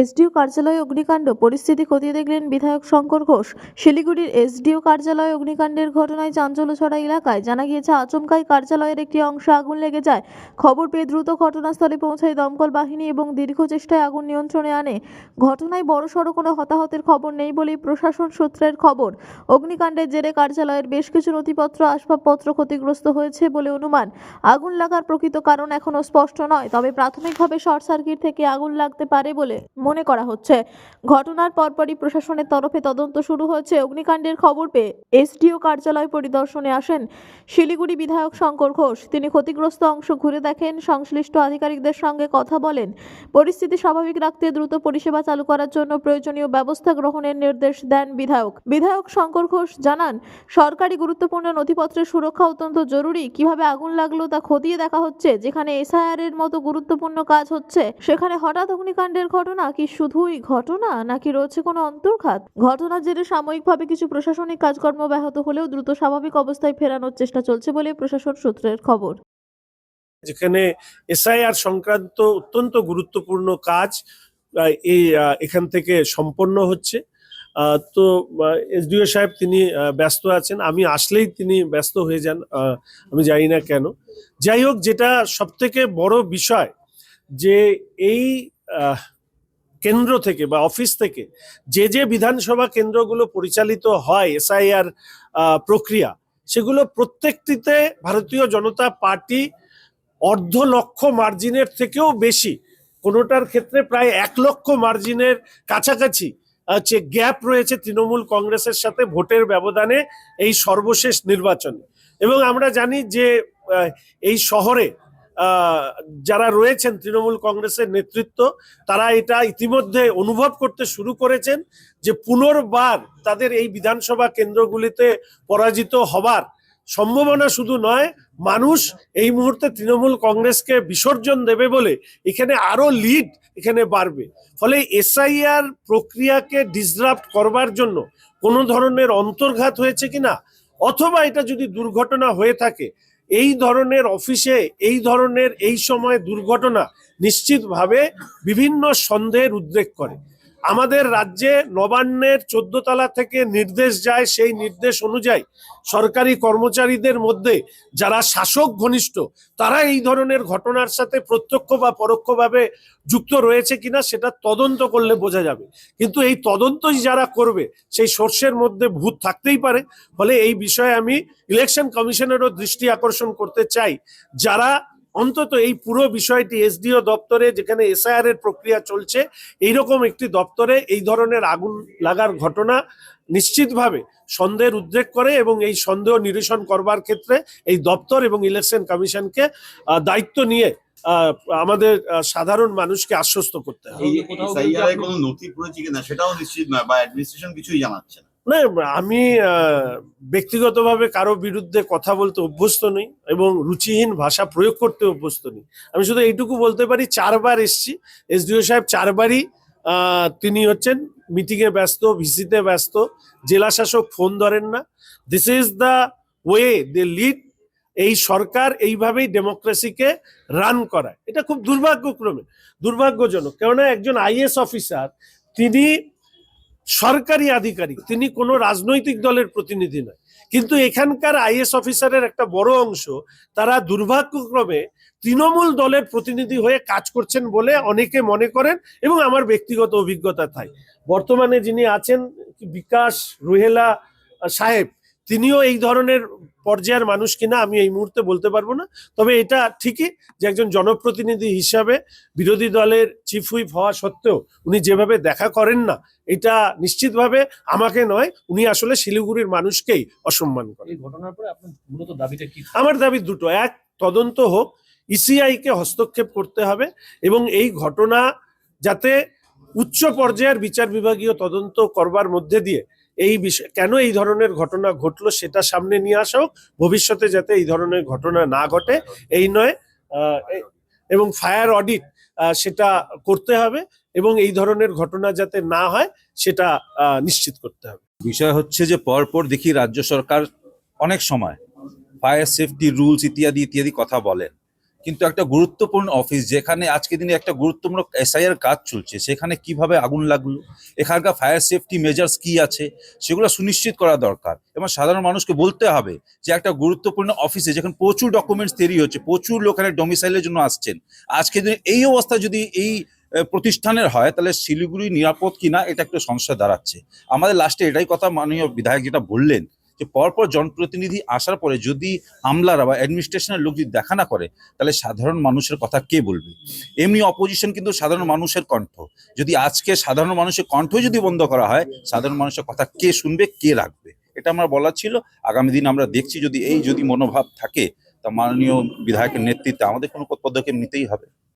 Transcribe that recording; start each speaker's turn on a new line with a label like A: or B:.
A: SDO কার্যালয়ে অগ্নিকাণ্ড, পরিস্থিতি খতিয়ে দেখলেন বিধায়ক শঙ্কর ঘোষ। শিলিগুড়ির এসডিও কার্যালয়ে অগ্নিকাণ্ডের ঘটনায় চাঞ্চল্য ছড়া এলাকায়। জানা গিয়েছে, আচমকাই কার্যালয়ের একটি অংশে আগুন লেগে যায়। খবর পেয়ে দ্রুত ঘটনাস্থলে পৌঁছায় দমকল বাহিনী এবং দীর্ঘ চেষ্টায় আগুন নিয়ন্ত্রণে আনে। ঘটনায় বড়সড় কোনো হতাহতের খবর নেই বলেই প্রশাসন সূত্রের খবর। অগ্নিকাণ্ডের জেরে কার্যালয়ের বেশ কিছু নথিপত্র, আসবাবপত্র ক্ষতিগ্রস্ত হয়েছে বলে অনুমান। আগুন লাগার প্রকৃত কারণ এখনো স্পষ্ট নয়, তবে প্রাথমিকভাবে শর্ট সার্কিট থেকে আগুন লাগতে পারে বলে মনে করা হচ্ছে। ঘটনার পরপরই প্রশাসনের তরফে তদন্ত শুরু হয়েছে। অগ্নিকাণ্ডের খবর পেয়ে এসডিও কার্যালয় পরিদর্শনে আসেন শিলিগুড়ি বিধায়ক শঙ্কর ঘোষ। তিনি ক্ষতিগ্রস্ত অংশ ঘুরে দেখেন, সংশ্লিষ্ট আধিকারিকদের সঙ্গে কথা বলেন। পরিস্থিতি স্বাভাবিক রাখতে দ্রুত পরিষেবা চালু করার জন্য প্রয়োজনীয় ব্যবস্থা গ্রহণের নির্দেশ দেন বিধায়ক শঙ্কর ঘোষ জানান, সরকারি গুরুত্বপূর্ণ নথিপত্রের সুরক্ষা অত্যন্ত জরুরি। কিভাবে আগুন লাগলো তা খতিয়ে দেখা হচ্ছে। যেখানে এসআইআর এর মতো গুরুত্বপূর্ণ কাজ হচ্ছে, সেখানে হঠাৎ অগ্নিকাণ্ডের ঘটনা কি শুধুই ঘটনা, নাকি রয়েছে কোনো অন্তর্ঘাত? ঘটনার জেরে সাময়িকভাবে কিছু প্রশাসনিক কাজকর্ম ব্যাহত হলেও দ্রুত স্বাভাবিক অবস্থায় ফেরানোর চেষ্টা চলছে বলে প্রশাসন সূত্রের খবর।
B: যেখানে এসআইআর সংক্রান্ত অত্যন্ত গুরুত্বপূর্ণ কাজ এখান থেকে সম্পন্ন হচ্ছে। তো এসডিও সাহেব তিনি ব্যস্ত আছেন, আমি আসলেই তিনি ব্যস্ত হয়ে যান, আমি জানি না কেন। যাই হোক, যেটা সবথেকে বড় বিষয় যে এই কেন্দ্র থেকে বা অফিস থেকে যে বিধানসভা কেন্দ্রগুলো পরিচালিত হয় এসআইআর প্রক্রিয়া, সেগুলো প্রত্যেকটিতে ভারতীয় জনতা পার্টি 1.5 লক্ষ মার্জিনের থেকেও বেশি, কোনোটার ক্ষেত্রে প্রায় 1 লক্ষ মার্জিনের কাছাকাছি যে গ্যাপ রয়েছে তৃণমূল কংগ্রেসের সাথে ভোটের ব্যবধানে এই সর্বশেষ নির্বাচনে। এবং আমরা জানি যে এই শহরে যারা রয়েছেন তৃণমূল কংগ্রেসের নেতৃত্ব, তারা এটা ইতিমধ্যে অনুভব করতে শুরু করেছেন যে পুনর্বার তাদের এই বিধানসভা কেন্দ্রগুলিতে পরাজিত হবার সম্ভাবনা শুধু নয়, মানুষ এই মুহূর্তে তৃণমূল কংগ্রেসকে বিসর্জন দেবে বলে এখানে আরো লিড এখানে বাড়বে। ফলে এসআইআর প্রক্রিয়াকে ডিসরাপ্ট করবার জন্য কোনো ধরনের অন্তর্ঘাত হয়েছে কিনা, অথবা এটা যদি দুর্ঘটনা হয়ে থাকে, এই ধরনের অফিসে এই ধরনের এই সময় দুর্ঘটনা নিশ্চিতভাবে বিভিন্ন সন্দেহের উদ্রেক করে। আমাদের রাজ্যে নবান্নের 14 তলা থেকে নির্দেশ যায়, সেই নির্দেশ অনুযায়ী সরকারি কর্মচারীদের মধ্যে যারা শাসক ঘনিষ্ঠ, তারা এই ধরনের ঘটনার সাথে প্রত্যক্ষ বা পরোক্ষভাবে যুক্ত রয়েছে কিনা সেটা তদন্ত করলে বোঝা যাবে। কিন্তু এই তদন্তই যারা করবে, সেই সোর্সের মধ্যে ভূত থাকতেই পারে। ফলে এই বিষয়ে আমি ইলেকশন কমিশনেরও দৃষ্টি আকর্ষণ করতে চাই, যারা অন্তত এই পুরো বিষয়টি এসডিও দপ্তরে, যেখানে এসআইআর এর প্রক্রিয়া চলছে, এইরকম একটি দপ্তরে এই ধরনের আগুন লাগার ঘটনা নিশ্চিতভাবে সন্দেহের উদ্রেক করে, এবং এই সন্দেহ নিরসন করবার ক্ষেত্রে এই দপ্তর এবং ইলেকশন কমিশনকে দায়িত্ব নিয়ে আমাদের সাধারণ মানুষকে আশ্বস্ত করতে হবে।
C: কোনো নথি পড়েছে কিনা সেটাও নিশ্চিত নয়, বা অ্যাডমিনিস্ট্রেশন কিছুই জানাচ্ছে না।
B: না, আমি ব্যক্তিগতভাবে কারো বিরুদ্ধে কথা বলতে অভ্যস্ত নই এবং রুচিহীন ভাষা প্রয়োগ করতে অভ্যস্ত নই। আমি শুধু এইটুকু বলতে পারি, 4 বার এসছি, এসডিও সাহেব 4 বারই তিনি হচ্ছেন মিটিংয়ে ব্যস্ত, ভিসিতে ব্যস্ত, জেলা শাসক ফোন ধরেন না। This is the way they lead. এই সরকার এইভাবেই ডেমোক্রেসিকে রান করায়। এটা খুব দুর্ভাগ্যজনক। কেননা একজন আইএস অফিসার, তিনি সরকারি আধিকারিক, তিনি কোনো রাজনৈতিক দলের প্রতিনিধি নয়। কিন্তু এখানকার আইএস অফিসারের একটা বড় অংশ, তারা দুর্ভাগ্যক্রমে তৃণমূল দলের প্রতিনিধি হয়ে কাজ করছেন বলে অনেকে মনে করেন, এবং আমার ব্যক্তিগত অভিজ্ঞতা তাই। বর্তমানে যিনি আছেন বিকাশ রুহেলা সাহেব, তিনিও এই ধরনের পর্যায়ের মানুষ কিনা আমি এই মুহূর্তে বলতে পারবো না। তবে এটা ঠিকই যে একজন জনপ্রতিনিধি হিসাবে বিরোধী দলের চিফ হুইপ হওয়া সত্ত্বেও উনি যেভাবে দেখা করেন না, এটা নিশ্চিতভাবে আমাকে নয়, উনি আসলে শিলিগুড়ির মানুষকেই অসম্মান করেন।
D: এই ঘটনার পরে আপনার মূলত দাবিটা কি?
B: আমার দাবি দুটো। এক, তদন্ত হোক, ইসিআই কে হস্তক্ষেপ করতে হবে, এবং এই ঘটনা যাতে উচ্চ পর্যায়ের বিচার বিভাগীয় তদন্ত করবার মধ্যে দিয়ে এই বিষয়, কেন এই ধরনের ঘটনা ঘটলো সেটা সামনে নিয়ে আসা হোক, ভবিষ্যতে যাতে এই ধরনের ঘটনা না ঘটে এই নয়, এবং ফায়ার অডিট সেটা করতে হবে, এবং এই ধরনের ঘটনা যাতে না হয় সেটা নিশ্চিত করতে হবে।
E: বিষয় হচ্ছে যে পরপর দেখি রাজ্য সরকার অনেক সময় ফায়ার সেফটি রুলস ইত্যাদি ইত্যাদি কথা বলেন, কিন্তু একটা গুরুত্বপূর্ণ অফিস যেখানে আজকে দিনে একটা গুরুত্বপূর্ণ এসআইআর কাজ চলছে, সেখানে কিভাবে আগুন লাগলো, এখানকার ফায়ার সেফটি মেজার্স কি আছে সেগুলো সুনিশ্চিত করা দরকার। এবং সাধারণ মানুষকে বলতে হবে যে একটা গুরুত্বপূর্ণ অফিসে যেখানে প্রচুর ডকুমেন্টস তৈরি হচ্ছে, প্রচুর লোক এখানে ডোমিসাইলের জন্য আসছেন, আজকে দিনে এই অবস্থা যদি এই প্রতিষ্ঠানের হয় তাহলে শিলিগুড়ি নিরাপদ কিনা এটা একটা সমস্যা দাঁড়াচ্ছে। আমাদের লাস্টে এটাই কথা মাননীয় বিধায়ক যেটা বললেন যে পরপর জনপ্রতিনিধি আসার পরে যদি আমলারা বা অ্যাডমিনিস্ট্রেশনের লোক যদি দেখা না করে তাহলে সাধারণ মানুষের কথা কে বলবে? এমনি অপোজিশন কিন্তু সাধারণ মানুষের কণ্ঠ, যদি আজকে সাধারণ মানুষের কণ্ঠ যদি বন্ধ করা হয়, সাধারণ মানুষের কথা কে শুনবে, কে রাখবে? এটা আমার বলার ছিল। আগামী দিন আমরা দেখছি যদি এই মনোভাব থাকে তা মাননীয় বিধায়কের নেতৃত্বে আমাদের কোনো পদক্ষেপ নিতেই হবে।